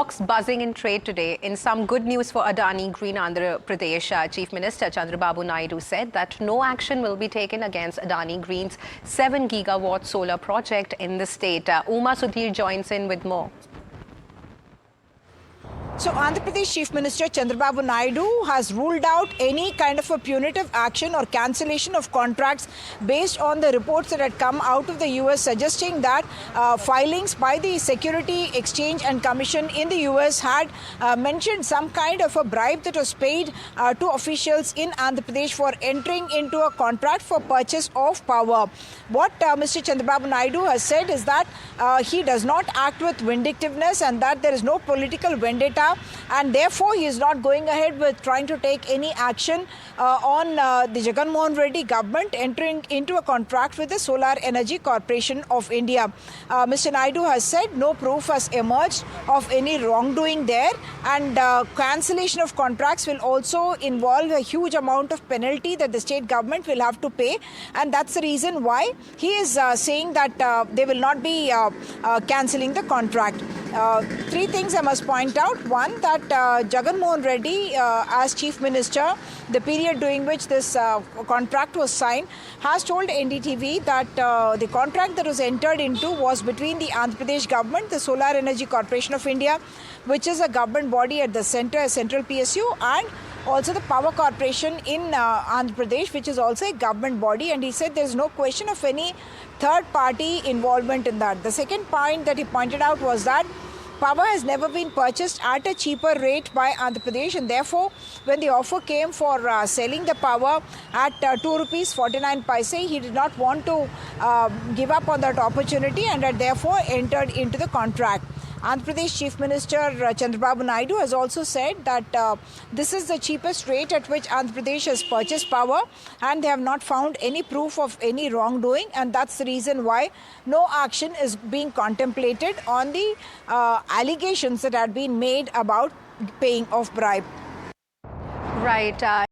Talks buzzing in trade today. In some good news for Adani Green Andhra Pradesh, Chief Minister Chandrababu Naidu said that no action will be taken against Adani Green's 7-gigawatt solar project in the state. Uma Sudhir joins in with more. So Andhra Pradesh Chief Minister Chandrababu Naidu has ruled out any kind of a punitive action or cancellation of contracts based on the reports that had come out of the US suggesting that filings by the Security Exchange and Commission in the US had mentioned some kind of a bribe that was paid to officials in Andhra Pradesh for entering into a contract for purchase of power. What Mr. Chandrababu Naidu has said is that he does not act with vindictiveness and that there is no political vendetta, and therefore he is not going ahead with trying to take any action on the Jagan Mohan Reddy government entering into a contract with the Solar Energy Corporation of India. Mr. Naidu has said no proof has emerged of any wrongdoing there, and cancellation of contracts will also involve a huge amount of penalty that the state government will have to pay, and that's the reason why he is saying that they will not be cancelling the contract. Three things I must point out. One, that Jagan Mohan Reddy, as Chief Minister, the period during which this contract was signed, has told NDTV that the contract that was entered into was between the Andhra Pradesh government, the Solar Energy Corporation of India, which is a government body at the centre, a central PSU, and also the Power Corporation in Andhra Pradesh, which is also a government body. And he said there is no question of any third-party involvement in that. The second point that he pointed out was that power has never been purchased at a cheaper rate by Andhra Pradesh, and therefore when the offer came for selling the power at ₹2.49, he did not want to give up on that opportunity and had therefore entered into the contract. Andhra Pradesh Chief Minister Chandrababu Naidu has also said that this is the cheapest rate at which Andhra Pradesh has purchased power, and they have not found any proof of any wrongdoing, and that's the reason why no action is being contemplated on the allegations that had been made about paying of bribe. Right.